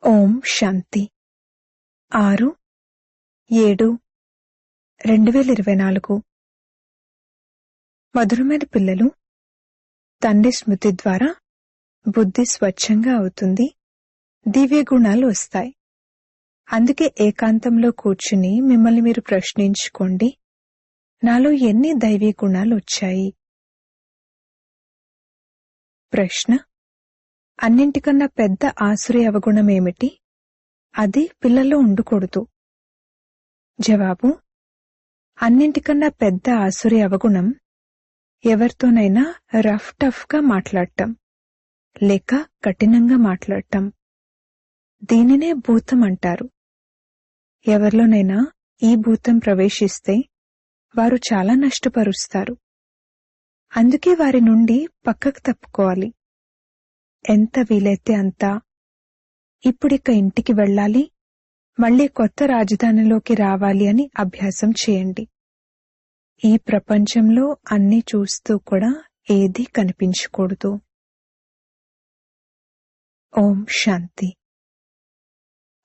ఓం శాంతి 6/7/2024 మధురమైన పిల్లలు, తండ్రి స్మృతి ద్వారా బుద్ధి స్వచ్ఛంగా అవుతుంది, దివ్య గుణాలు వస్తాయి. అందుకే ఏకాంతంలో కూర్చుని మిమ్మల్ని మీరు ప్రశ్నించుకోండి, నాలో ఎన్ని దైవీ గుణాలు వచ్చాయి. ప్రశ్న: అన్నింటికన్నా పెద్ద ఆసురీ అవగుణం ఏమిటి? అది పిల్లల్లో ఉండకూడదు. జవాబు: అన్నింటికన్నా పెద్ద ఆసురీ అవగుణం ఎవరితోనైనా టఫ్గా మాట్లాడటం లేక కఠినంగా మాట్లాడటం. దీనినే భూతం అంటారు. ఎవరిలోనైనా ఈ భూతం ప్రవేశిస్తే వారు చాలా నష్టపరుస్తారు. అందుకే వారి నుండి పక్కకు తప్పుకోవాలి. ఎంత వీలైతే అంత. ఇప్పుడిక ఇంటికి వెళ్ళాలి, మళ్లీ కొత్త రాజధానిలోకి రావాలి అని అభ్యాసం చేయండి. ఈ ప్రపంచంలో అన్నీ చూస్తూ కూడా ఏదీ కనిపించకూడదు. ఓం శాంతి.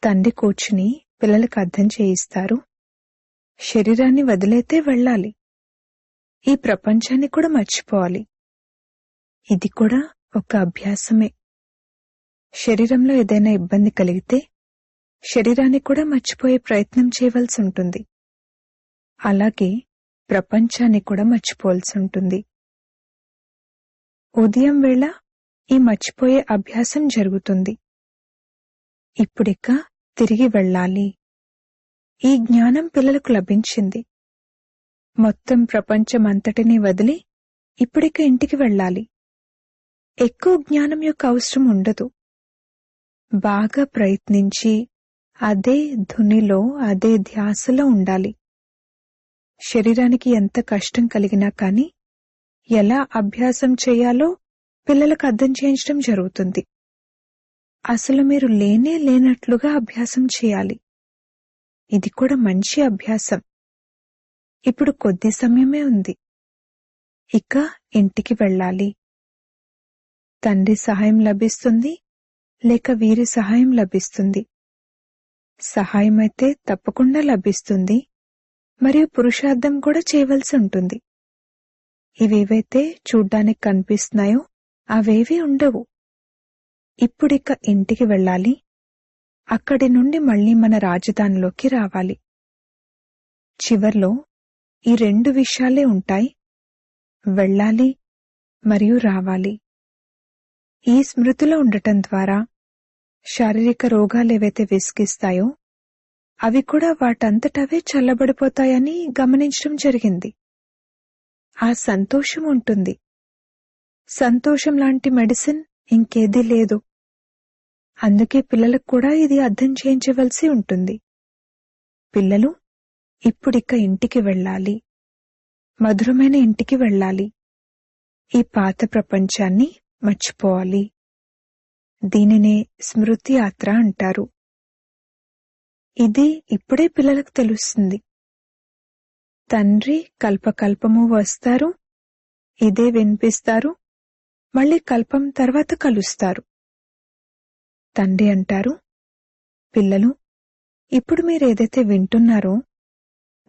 తండ్రి కూర్చుని పిల్లలకు అర్థం చేయిస్తారు. శరీరాన్ని వదిలేతే వెళ్ళాలి, ఈ ప్రపంచాన్ని కూడా మర్చిపోవాలి. ఇది కూడా ఒక అభ్యాసమే. శరీరంలో ఏదైనా ఇబ్బంది కలిగితే శరీరాన్ని కూడా మర్చిపోయే ప్రయత్నం చేయవలసి ఉంటుంది. అలాగే ప్రపంచాన్ని కూడా మర్చిపోవలసి ఉంటుంది. ఉదయం వేళ ఈ మర్చిపోయే అభ్యాసం జరుగుతుంది. ఇప్పుడిక తిరిగి వెళ్ళాలి. ఈ జ్ఞానం పిల్లలకు లభించింది. మొత్తం ప్రపంచమంతటినీ వదిలి ఇప్పుడిక ఇంటికి వెళ్ళాలి. ఎక్కువ జ్ఞానం యొక్క అవసరం ఉండదు. బాగా ప్రయత్నించి అదే ధునిలో, అదే ధ్యాసలో ఉండాలి. శరీరానికి ఎంత కష్టం కలిగినా కానీ ఎలా అభ్యాసం చేయాలో పిల్లలకు అర్థం చేయించడం జరుగుతుంది. అసలు మీరు లేనట్లుగా అభ్యాసం చేయాలి. ఇది కూడా మంచి అభ్యాసం. ఇప్పుడు కొద్ది సమయమే ఉంది. ఇక ఇంటికి వెళ్ళాలి. తండ్రి సహాయం లభిస్తుంది లేక వీరి సహాయం లభిస్తుంది. సహాయమైతే తప్పకుండా లభిస్తుంది, మరియు పురుషార్థం కూడా చేయవలసి ఉంటుంది. ఇవేవైతే చూడ్డానికి కనిపిస్తున్నాయో అవేవీ ఉండవు. ఇప్పుడిక ఇంటికి వెళ్ళాలి. అక్కడి నుండి మళ్లీ మన రాజధానిలోకి రావాలి. చివర్లో ఈ 2 విషయాలే ఉంటాయి: వెళ్ళాలి మరియు రావాలి. ఈ స్మృతిలో ఉండటం ద్వారా శారీరక రోగాలేవైతే విసిగిస్తాయో అవి కూడా వాటంతటవే చల్లబడిపోతాయని గమనించడం జరిగింది. ఆ సంతోషం ఉంటుంది. సంతోషం లాంటి మెడిసిన్ ఇంకేదీ లేదు. అందుకే పిల్లలకు కూడా ఇది అర్థం చేయించవలసి ఉంటుంది. పిల్లలు, ఇప్పుడిక ఇంటికి వెళ్ళాలి, మధురమైన ఇంటికి వెళ్ళాలి. ఈ పాత ప్రపంచాన్ని మర్చిపోవాలి. దీనినే స్మృతి యాత్ర అంటారు. ఇది ఇప్పుడే పిల్లలకు తెలుస్తుంది. తండ్రి కల్పకల్పము వస్తారు, ఇదే వినిపిస్తారు, మళ్లీ కల్పం తర్వాత కలుస్తారు. తండ్రి అంటారు, పిల్లలు, ఇప్పుడు మీరేదైతే వింటున్నారో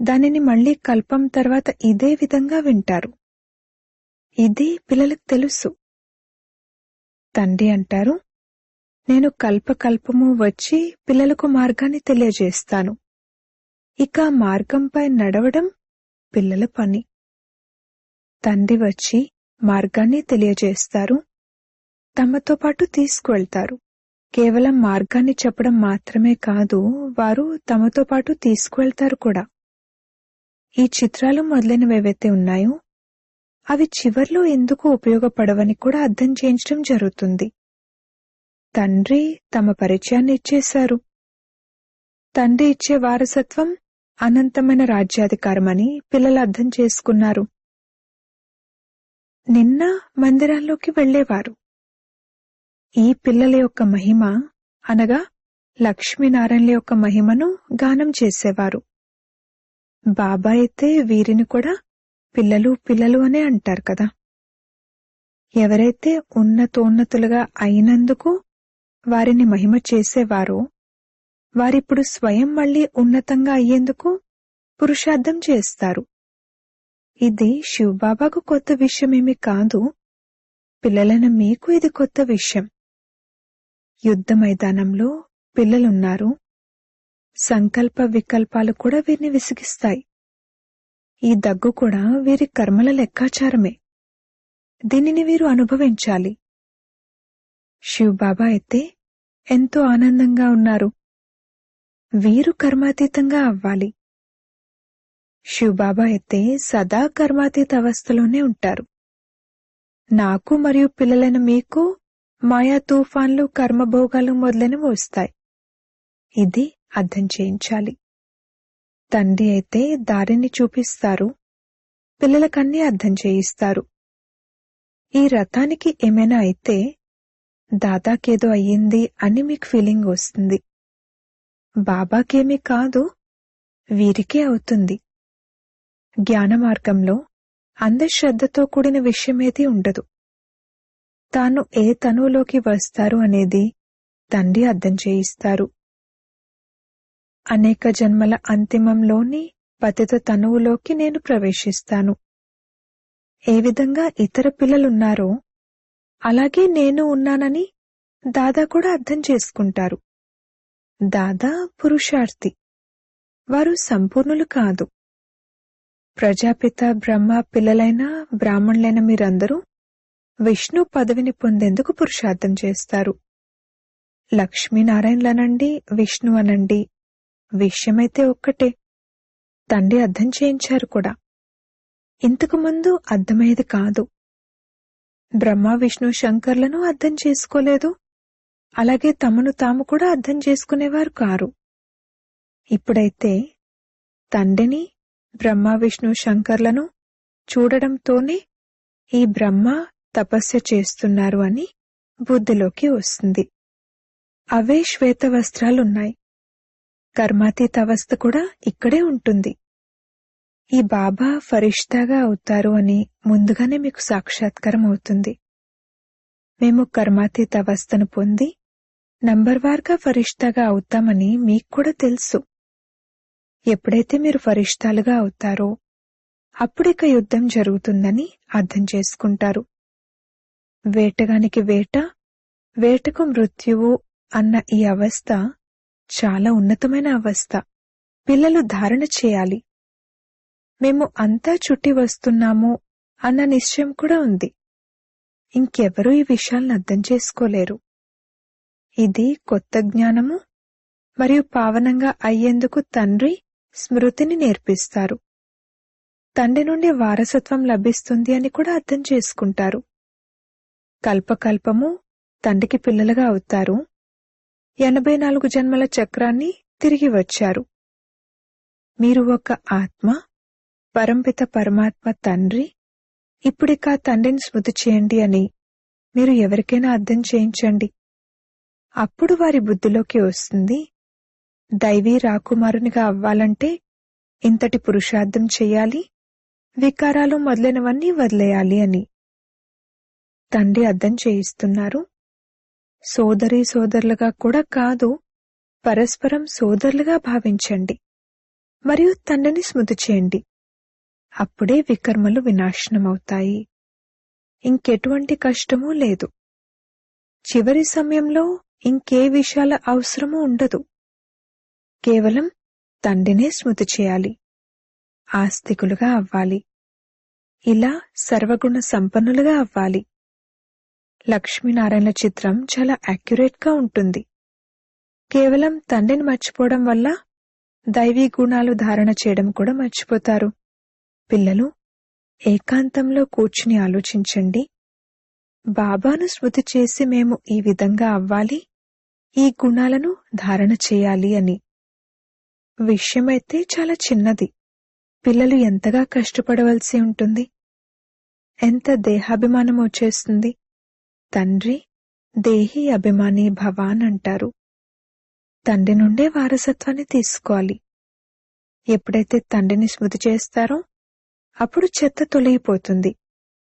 దానిని మళ్లీ కల్పం తర్వాత ఇదే విధంగా వింటారు. ఇది పిల్లలకు తెలుసు. తండ్రి అంటారు, నేను కల్పకల్పము వచ్చి పిల్లలకు మార్గాన్ని తెలియజేస్తాను. ఇక మార్గంపై నడవడం పిల్లల పని. తండ్రి వచ్చి మార్గాన్ని తెలియజేస్తారు, తమతో పాటు తీసుకువెళ్తారు. కేవలం మార్గాన్ని చెప్పడం మాత్రమే కాదు, వారు తమతో పాటు తీసుకువెళ్తారు కూడా. ఈ చిత్రాలు మొదలైనవేవైతే ఉన్నాయో అవి చివర్లో ఎందుకు ఉపయోగపడవని కూడా అర్థం చేయించడం జరుగుతుంది. తండ్రి తమ పరిచయాన్ని ఇచ్చేశారు. తండ్రి ఇచ్చే వారసత్వం అనంతమైన రాజ్యాధికారమని పిల్లలు అర్థం చేసుకున్నారు. నిన్న మందిరాల్లోకి వెళ్లేవారు. ఈ పిల్లల యొక్క మహిమ అనగా లక్ష్మీనారాయణల యొక్క మహిమను గానం చేసేవారు. బాబా అయితే వీరిని కూడా పిల్లలు పిల్లలు అనే అంటారు కదా. ఎవరైతే ఉన్నతోన్నతులుగా అయినందుకు వారిని మహిమ చేసేవారో వారిప్పుడు స్వయం మళ్లీ ఉన్నతంగా అయ్యేందుకు పురుషార్థం చేస్తారు. ఇది శివబాబాకు కొత్త విషయమేమి కాదు. పిల్లలైన మీకు ఇది కొత్త విషయం. యుద్ధ మైదానంలో పిల్లలున్నారు. సంకల్ప వికల్పాలు కూడా వీరిని విసిగిస్తాయి. ఈ దగ్గు కూడా వీరి కర్మల లెక్కాచారమే. దీనిని వీరు అనుభవించాలి. శివబాబా అయితే ఎంతో ఆనందంగా ఉన్నారు. వీరు కర్మాతీతంగా అవ్వాలి. శివబాబా అయితే సదా కర్మాతీత అవస్థలోనే ఉంటారు. నాకు మరియు పిల్లలైన మీకు మాయా తుఫాన్లు, కర్మభోగాలు మొదలైనవి వస్తాయి. ఇది అర్థం చేయించాలి. తండ్రి అయితే దారిని చూపిస్తారు. పిల్లలకన్నీ అర్థం చేయిస్తారు. ఈ రథానికి ఏమైనా అయితే దాదాకేదో అయ్యింది అని మీకు ఫీలింగ్ వస్తుంది. బాబాకేమీ కాదు, వీరికే అవుతుంది. జ్ఞాన మార్గంలో అంధశ్రద్ధతో కూడిన విషయమేదీ ఉండదు. తాను ఏ తనువులోకి వస్తారు అనేది తండ్రి అర్థం చేయిస్తారు. అనేక జన్మల అంతిమంలోని పతిత తనువులోకి నేను ప్రవేశిస్తాను. ఏ విధంగా ఇతర పిల్లలున్నారో అలాగే నేను ఉన్నానని దాదా కూడా అర్థం చేసుకుంటారు. దాదా పురుషార్థి, వారు సంపూర్ణులు కాదు. ప్రజాపిత బ్రహ్మ పిల్లలైన బ్రాహ్మణులైన మీరందరూ విష్ణు పదవిని పొందేందుకు పురుషార్థం చేస్తారు. లక్ష్మీనారాయణలనండి, విష్ణు అనండి, విషయమైతే ఒక్కటే. తండ్రి అర్థం చేయించారు కూడా. ఇంతకు ముందు అర్థమయ్యేది కాదు. బ్రహ్మ విష్ణు శంకర్లను అర్థం చేసుకోలేదు. అలాగే తమను తాము కూడా అర్థం చేసుకునేవారు కారు. ఇప్పుడైతే తండ్రిని, బ్రహ్మ విష్ణు శంకర్లను చూడడంతోనే ఈ బ్రహ్మ తపస్య చేస్తున్నారు అని బుద్ధిలోకి వస్తుంది. అవే శ్వేత వస్త్రాలున్నాయి. కర్మాతీత అవస్థ కూడా ఇక్కడే ఉంటుంది. ఈ బాబా ఫరిష్తాగా అవుతారు అని ముందుగానే మీకు సాక్షాత్కారం అవుతుంది. మేము కర్మాతీత అవస్థను పొంది నంబర్వార్గా ఫరిష్తాగా అవుతామని మీకు కూడా తెలుసు. ఎప్పుడైతే మీరు ఫరిష్తాలుగా అవుతారో అప్పుడిక యుద్ధం జరుగుతుందని అర్థం చేసుకుంటారు. వేటగానికి వేట, వేటకు మృత్యువు అన్న ఈ అవస్థ చాలా ఉన్నతమైన అవస్థ. పిల్లలు ధారణ చేయాలి. మేము అంతా చుట్టి వస్తున్నాము అన్న నిశ్చయం కూడా ఉంది. ఇంకెవరూ ఈ విషయాలను అర్థం చేసుకోలేరు. ఇది కొత్త జ్ఞానము మరియు పావనంగా అయ్యేందుకు తండ్రి స్మృతిని నేర్పిస్తారు. తండ్రి నుండి వారసత్వం లభిస్తుంది అని కూడా అర్థం చేసుకుంటారు. కల్పకల్పము తండ్రికి పిల్లలుగా అవుతారు. 84 జన్మల చక్రాన్ని తిరిగి వచ్చారు. మీరు ఒక ఆత్మ, పరంపిత పరమాత్మ తండ్రి. ఇప్పుడిక తండ్రిని స్మృతి చేయండి అని మీరు ఎవరికైనా అర్థం చేయించండి. అప్పుడు వారి బుద్ధిలోకి వస్తుంది, దైవీ రాకుమారునిగా అవ్వాలంటే ఇంతటి పురుషార్థం చెయ్యాలి, వికారాలు మొదలైనవన్నీ వదిలేయాలి అని. తండ్రి అర్థం చేయిస్తున్నారు. సోదరీ సోదరులుగా కూడా కాదు, పరస్పరం సోదరులుగా భావించండి మరియు తండ్రిని స్మృతి చేయండి. అప్పుడే వికర్మలు వినాశనమవుతాయి. ఇంకెటువంటి కష్టమూ లేదు. చివరి సమయంలో ఇంకే విషయాల అవసరమూ ఉండదు. కేవలం తండ్రినే స్మృతి చేయాలి. ఆస్తికులుగా అవ్వాలి. ఇలా సర్వగుణ సంపన్నులుగా అవ్వాలి. లక్ష్మీనారాయణ చిత్రం చాలా యాక్యురేట్గా ఉంటుంది. కేవలం తండ్రిని మర్చిపోవడం వల్ల దైవీ గుణాలు ధారణ చేయడం కూడా మర్చిపోతారు. పిల్లలు ఏకాంతంలో కూర్చుని ఆలోచించండి. బాబాను స్మృతి చేసి మేము ఈ విధంగా అవ్వాలి, ఈ గుణాలను ధారణ చేయాలి అని. విషయమైతే చాలా చిన్నది. పిల్లలు ఎంతగా కష్టపడవలసి ఉంటుంది. ఎంత దేహాభిమానం వచ్చేస్తుంది. తండ్రి దేహి అభిమాని భవాన్ అంటారు. తండ్రి నుండే వారసత్వాన్ని తీసుకోవాలి. ఎప్పుడైతే తండ్రిని స్మృతి చేస్తారో అప్పుడు చెత్త తొలగిపోతుంది.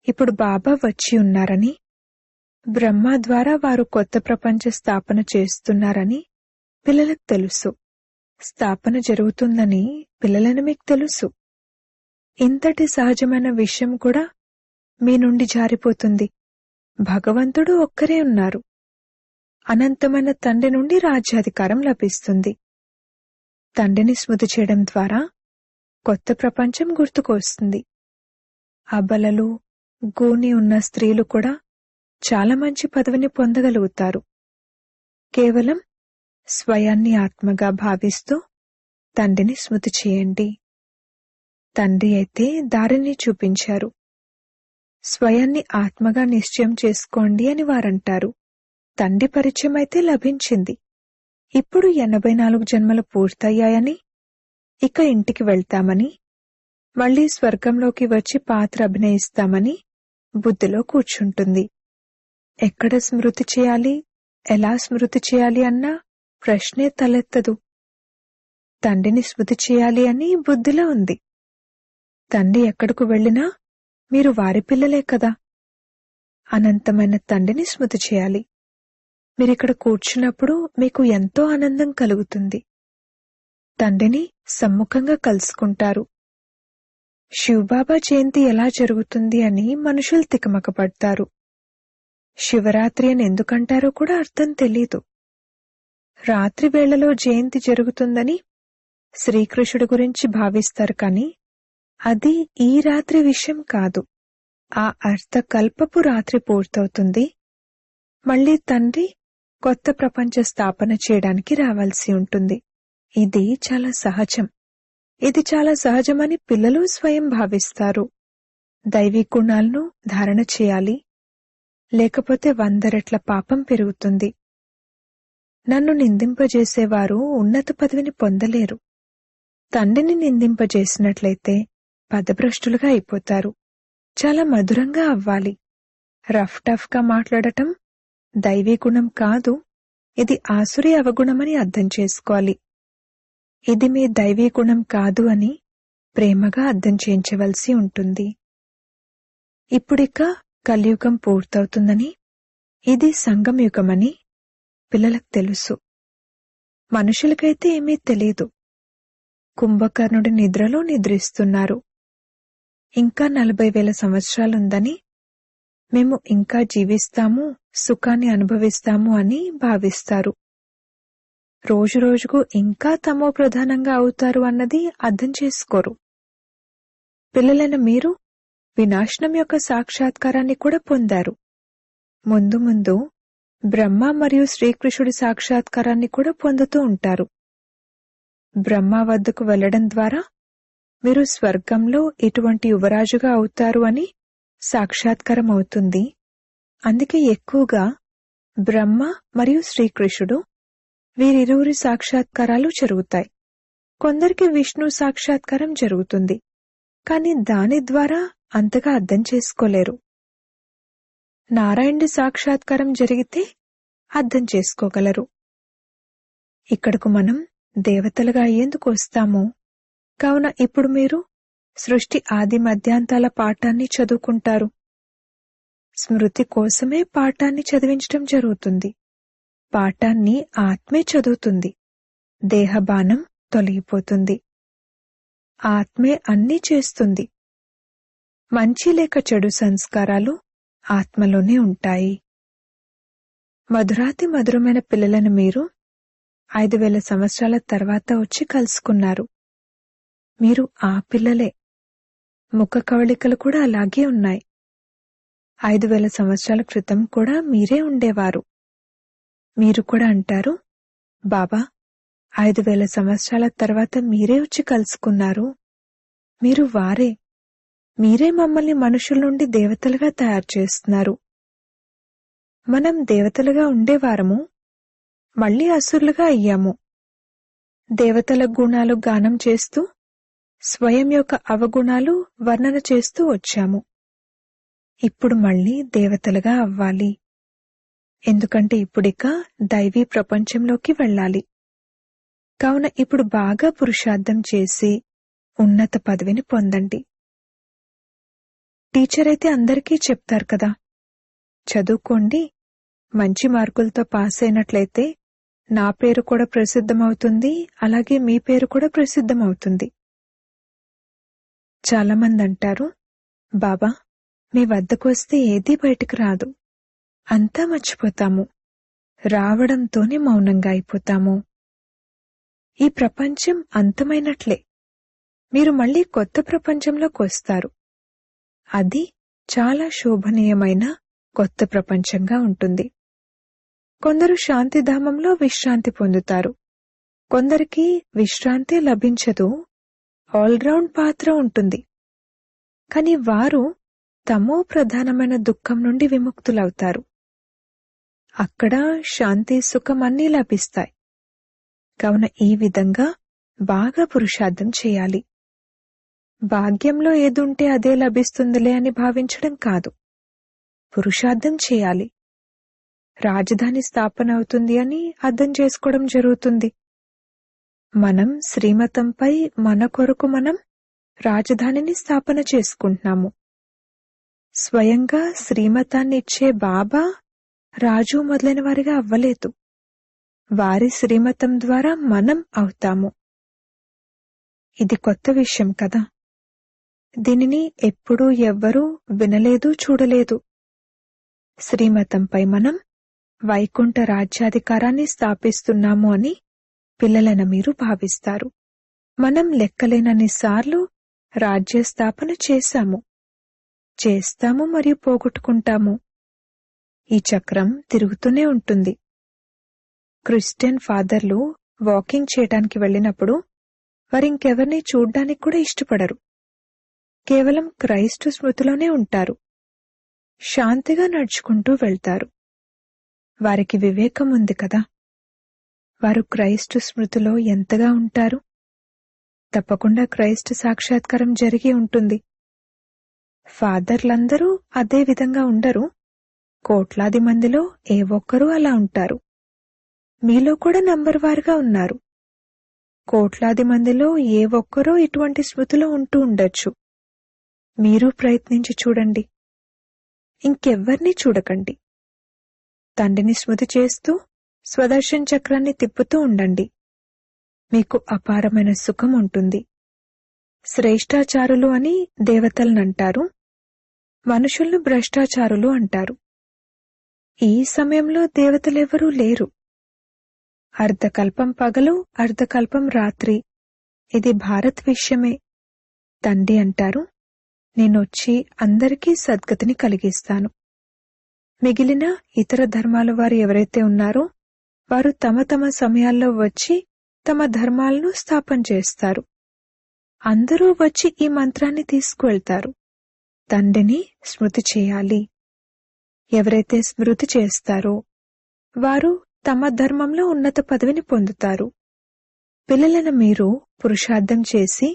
ఇప్పుడు బాబా వచ్చి ఉన్నారని, బ్రహ్మ ద్వారా వారు కొత్త ప్రపంచ స్థాపన చేస్తున్నారని పిల్లలకు తెలుసు. స్థాపన జరుగుతుందని పిల్లలని మీకు తెలుసు. ఇంతటి సహజమైన విషయం కూడా మీ నుండి జారిపోతుంది. భగవంతుడు ఒక్కరే ఉన్నారు. అనంతమైన తండ్రి నుండి రాజ్యాధికారం లభిస్తుంది. తండ్రిని స్మృతి చేయడం ద్వారా కొత్త ప్రపంచం గుర్తుకొస్తుంది. అబలలు, గూని ఉన్న స్త్రీలు కూడా చాలా మంచి పదవిని పొందగలుగుతారు. కేవలం స్వయాన్ని ఆత్మగా భావిస్తూ తండ్రిని స్మృతి చేయండి. తండ్రి అయితే దారిని చూపించారు. స్వయాన్ని ఆత్మగా నిశ్చయం చేసుకోండి అని వారంటారు. తండ్రి పరిచయం అయితే లభించింది. ఇప్పుడు 84 జన్మలు పూర్తయ్యాయని, ఇక ఇంటికి వెళ్తామని, మళ్లీ స్వర్గంలోకి వచ్చి పాత్ర అభినయిస్తామని బుద్ధిలో కూర్చుంటుంది. ఎక్కడ స్మృతి చేయాలి, ఎలా స్మృతి చేయాలి అన్న ప్రశ్నే తలెత్తదు. తండ్రిని స్మృతి చేయాలి అని బుద్ధిలో ఉంది. తండ్రి ఎక్కడకు వెళ్ళినా మీరు వారి పిల్లలే కదా. అనంతమైన తండ్రిని స్మృతి చేయాలి. మీరిక్కడ కూర్చున్నప్పుడు మీకు ఎంతో ఆనందం కలుగుతుంది. తండ్రిని సమ్ముఖంగా కలుసుకుంటారు. శివబాబా జయంతి ఎలా జరుగుతుంది అని మనుషులు తికమకపడతారు. శివరాత్రి అని ఎందుకంటారో కూడా అర్థం తెలీదు. రాత్రి వేళలో జయంతి జరుగుతుందని శ్రీకృష్ణుడి గురించి భావిస్తారు, కానీ అది ఈ రాత్రి విషయం కాదు. ఆ అర్థకల్పపు రాత్రి పూర్తవుతుంది. మళ్లీ తండ్రి కొత్త ప్రపంచ స్థాపన చేయడానికి రావాల్సి ఉంటుంది. ఇది చాలా సహజం. ఇది చాలా సహజమని పిల్లలు స్వయం భావిస్తారు. దైవీ గుణాలను ధారణ చేయాలి, లేకపోతే 100 రెట్ల పాపం పెరుగుతుంది. నన్ను నిందింపజేసేవారు ఉన్నత పదవిని పొందలేరు. తండ్రిని నిందింపజేసినట్లయితే పదభ్రష్టులుగా అయిపోతారు. చాలా మధురంగా అవ్వాలి. రఫ్ టఫ్గా మాట్లాడటం దైవీ గుణం కాదు. ఇది ఆసురీ అవగుణమని అర్థం చేసుకోవాలి. ఇది మీ దైవీ గుణం కాదు అని ప్రేమగా అర్థం చేయించవలసి ఉంటుంది. ఇప్పుడిక కలియుగం పూర్తవుతుందని, ఇది సంగమయుగమని పిల్లలకు తెలుసు. మనుషులకైతే ఏమీ తెలీదు. కుంభకర్ణుడి నిద్రలో నిద్రిస్తున్నారు. ఇంకా 40,000 సంవత్సరాలుందని, మేము ఇంకా జీవిస్తాము, సుఖాన్ని అనుభవిస్తాము అని భావిస్తారు. రోజురోజుకు ఇంకా తమో ప్రధానంగా అవుతారు అన్నది అర్థం చేసుకోరు. పిల్లలైన మీరు వినాశనం యొక్క సాక్షాత్కారాన్ని కూడా పొందారు. ముందు ముందు బ్రహ్మ మరియు శ్రీకృష్ణుడి సాక్షాత్కారాన్ని కూడా పొందుతూ ఉంటారు. బ్రహ్మ వద్దకు వెళ్లడం ద్వారా మీరు స్వర్గంలో ఇటువంటి యువరాజుగా అవుతారు అని సాక్షాత్కారం అవుతుంది. అందుకే ఎక్కువగా బ్రహ్మ మరియు శ్రీకృష్ణుడు వీరిరువురి సాక్షాత్కారాలు జరుగుతాయి. కొందరికి విష్ణు సాక్షాత్కారం జరుగుతుంది, కానీ దాని ద్వారా అంతగా అర్థం చేసుకోలేరు. నారాయణుడి సాక్షాత్కారం జరిగితే అర్థం చేసుకోగలరు. ఇక్కడకు మనం దేవతలుగా అయ్యేందుకు వస్తాము. కావున ఇప్పుడు మీరు సృష్టి ఆది మధ్యాంతాల పాఠాన్ని చదువుకుంటారు. స్మృతి కోసమే పాఠాన్ని చదివించటం జరుగుతుంది. పాఠాన్ని ఆత్మే చదువుతుంది. దేహబానం తొలగిపోతుంది. ఆత్మే అన్నీ చేస్తుంది. మంచి లేక చెడు సంస్కారాలు ఆత్మలోనే ఉంటాయి. మధురాతి మధురమైన పిల్లలను మీరు 5,000 సంవత్సరాల తర్వాత వచ్చి కలుసుకున్నారు. మీరు ఆ పిల్లలే. ముఖ కవళికలు కూడా అలాగే ఉన్నాయి. 5,000 సంవత్సరాల క్రితం కూడా మీరే ఉండేవారు. మీరు కూడా అంటారు, బాబా 5,000 సంవత్సరాల తర్వాత మీరే వచ్చి కలుసుకున్నారు. మీరు వారే. మీరే మమ్మల్ని మనుషుల నుండి దేవతలుగా తయారు చేస్తున్నారు. మనం దేవతలుగా ఉండేవారము, మళ్లీ అసురులుగా అయ్యాము. దేవతల గుణాలు గానం చేస్తూ స్వయం యొక్క అవగుణాలు వర్ణన చేస్తూ వచ్చాము. ఇప్పుడు మళ్లీ దేవతలుగా అవ్వాలి. ఎందుకంటే ఇప్పుడిక దైవీ ప్రపంచంలోకి వెళ్ళాలి. కావున ఇప్పుడు బాగా పురుషార్థం చేసి ఉన్నత పదవిని పొందండి. టీచర్ అయితే అందరికీ చెప్తారు కదా, చదువుకోండి, మంచి మార్కులతో పాస్ అయినట్లయితే నా పేరు కూడా ప్రసిద్ధమవుతుంది, అలాగే మీ పేరు కూడా ప్రసిద్ధమవుతుంది. చాలామంది అంటారు, బాబా మీ వద్దకు వస్తే ఏదీ బయటికి రాదు, అంతా మర్చిపోతాము, రావడంతోనే మౌనంగా అయిపోతాము. ఈ ప్రపంచం అంతమైనట్లే, మీరు మళ్ళీ కొత్త ప్రపంచంలోకి వస్తారు. అది చాలా శోభనీయమైన కొత్త ప్రపంచంగా ఉంటుంది. కొందరు శాంతిధామంలో విశ్రాంతి పొందుతారు, కొందరికి విశ్రాంతి లభించదు, ఆల్రౌండ్ పాత్ర ఉంటుంది. కాని వారు తమో ప్రధానమైన దుఃఖం నుండి విముక్తులవుతారు. అక్కడ శాంతి, సుఖం అన్నీ లభిస్తాయి. కావున ఈ విధంగా బాగా పురుషార్థం చేయాలి. భాగ్యంలో ఏదుంటే అదే లభిస్తుందిలే అని భావించడం కాదు, పురుషార్థం చేయాలి. రాజధాని స్థాపన అవుతుంది అని అర్థం చేసుకోవడం జరుగుతుంది. మనం శ్రీమతంపై మన కొరకు మనం రాజధానిని స్థాపన చేసుకుంటున్నాము. స్వయంగా శ్రీమతాన్ని ఇచ్చే బాబా రాజు మొదలైన వారిగా అవ్వలేదు. వారి శ్రీమతం ద్వారా మనం అవుతాము. ఇది కొత్త విషయం కదా. దీనిని ఎప్పుడూ ఎవ్వరూ వినలేదు, చూడలేదు. శ్రీమతంపై మనం వైకుంఠ రాజ్యాధికారాన్ని స్థాపిస్తున్నాము అని పిల్లలైన మీరు భావిస్తారు. మనం లెక్కలేనన్నిసార్లు రాజ్యస్థాపన చేస్తాము మరియు పోగొట్టుకుంటాము. ఈ చక్రం తిరుగుతూనే ఉంటుంది. క్రిస్టియన్ ఫాదర్లు వాకింగ్ చేయడానికి వెళ్ళినప్పుడు వారింకెవరిని చూడ్డానికి కూడా ఇష్టపడరు. కేవలం క్రైస్తు స్మృతిలోనే ఉంటారు. శాంతిగా నడుచుకుంటూ వెళ్తారు. వారికి వివేకం ఉంది కదా. వారు క్రైస్తు స్మృతిలో ఎంతగా ఉంటారు. తప్పకుండా క్రైస్తు సాక్షాత్కారం జరిగి ఉంటుంది. ఫాదర్లందరూ అదే విధంగా ఉండరు. కోట్లాది మందిలో ఏ ఒక్కరూ అలా ఉంటారు. మీలో కూడా నంబర్ వారుగా ఉన్నారు. కోట్లాది మందిలో ఏ ఒక్కరో ఇటువంటి స్మృతిలో ఉంటూ ఉండొచ్చు. మీరు ప్రయత్నించి చూడండి. ఇంకెవ్వర్నీ చూడకండి. తండ్రిని స్మృతి చేస్తూ స్వదర్శన చక్రాన్ని తిప్పుతూ ఉండండి. మీకు అపారమైన సుఖం ఉంటుంది. శ్రేష్టాచారులు అని దేవతలనంటారు, మనుషులను భ్రష్టాచారులు అంటారు. ఈ సమయంలో దేవతలెవరూ లేరు. అర్ధకల్పం పగలు, అర్ధకల్పం రాత్రి. ఇది భారత్ విషయమే. తండ్రి అంటారు, నేనొచ్చి అందరికీ సద్గతిని కలిగిస్తాను. మిగిలిన ఇతర ధర్మాల వారు ఎవరైతే ఉన్నారో వారు తమ తమ సమయాల్లో వచ్చి తమ ధర్మాలను స్థాపన చేస్తారు. అందరూ వచ్చి ఈ మంత్రాన్ని తీసుకువెళ్తారు. తండ్రిని స్మృతి చేయాలి. ఎవరైతే స్మృతి చేస్తారో వారు తమ ధర్మంలో ఉన్నత పదవిని పొందుతారు. పిల్లలైన మీరు పురుషార్థం చేసి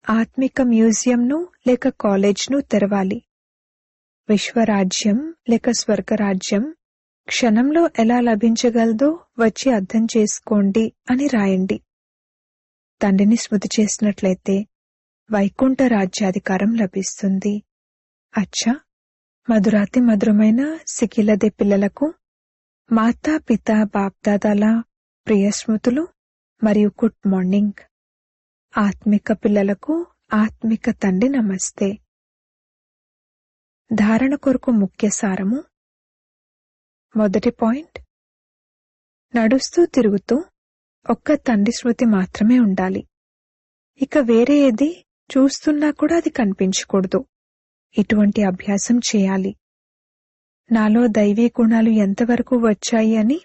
ఆత్మిక మ్యూజియంను లేక కాలేజ్ను తెరవాలి. విశ్వరాజ్యం లేక స్వర్గరాజ్యం క్షణంలో ఎలా లభించగలదో వచ్చి అర్థం చేసుకోండి అని రాయండి. తండ్రిని స్మృతి చేసినట్లయితే వైకుంఠ రాజ్యాధికారం లభిస్తుంది. అచ్చా, మధురాతి మధురమైన సికిలదే పిల్లలకు మాతా పిత బాప్దాదాల ప్రియ స్మృతులు మరియు గుడ్ మార్నింగ్. ఆత్మిక పిల్లలకు ఆత్మిక తండ్రి నమస్తే. ధారణ కొరకు ముఖ్య సారము. మొదటి పాయింట్, నడుస్తూ తిరుగుతూ ఒక్క తండ్రి స్మృతి మాత్రమే ఉండాలి. ఇక వేరే ఏది చూస్తున్నా కూడా అది కనిపించకూడదు. ఇటువంటి అభ్యాసం చేయాలి. నాలో దైవీ గుణాలు ఎంతవరకు వచ్చాయి అని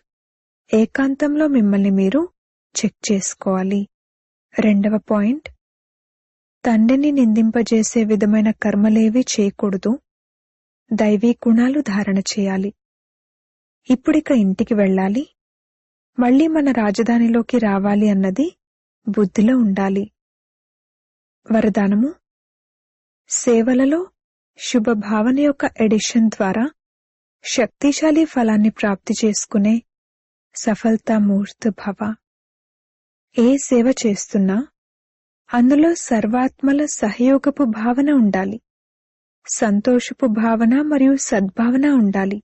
ఏకాంతంలో మిమ్మల్ని మీరు చెక్ చేసుకోవాలి. రెండవ పాయింట్, తండ్రిని నిందింపజేసే విధమైన కర్మలేవీ చేయకూడదు. దైవీ గుణాలు ధారణ చేయాలి. ఇప్పుడిక ఇంటికి వెళ్ళాలి, మళ్లీ మన రాజధానిలోకి రావాలి అన్నది బుద్ధిలో ఉండాలి. వరదానము, సేవలలో శుభభావన యొక్క ఎడిషన్ ద్వారా శక్తిశాలి ఫలాన్ని ప్రాప్తి చేసుకునే సఫలతా మూర్త భవ. ఏ సేవ చేస్తున్నా అందులో సర్వాత్మల సహయోగపు భావన ఉండాలి. సంతోషపు భావన మరియు సద్భావన ఉండాలి.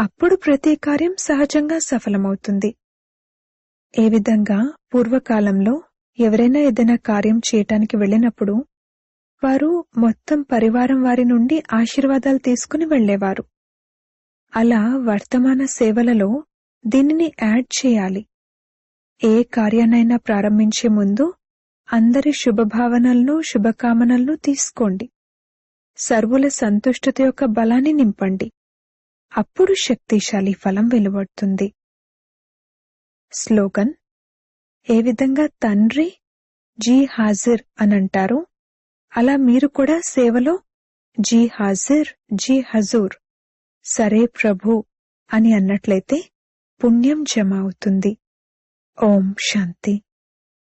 అప్పుడు ప్రతి కార్యం సహజంగా సఫలమవుతుంది. ఏ విధంగా పూర్వకాలంలో ఎవరైనా ఏదైనా కార్యం చేయటానికి వెళ్ళినప్పుడు వారు మొత్తం పరివారం వారి నుండి ఆశీర్వాదాలు తీసుకుని వెళ్లేవారు. అలా వర్తమాన సేవలలో దీనిని యాడ్ చేయాలి. ఏ కార్యాన్నైనా ప్రారంభించే ముందు అందరి శుభభావనలను శుభకామనలను తీసుకోండి. సర్వుల సంతుష్టత యొక్క బలాన్ని నింపండి. అప్పుడు శక్తిశాలి ఫలం వెలువడుతుంది. స్లోగన్: ఏ విధంగా తండ్రి జీ హాజిర్ అనంటారో అలా మీరు కూడా సేవలో జీ హాజిర్ జీ హజూర్ సరే ప్రభు అని అన్నట్లయితే పుణ్యం జమ అవుతుంది. ఓం శాంతి.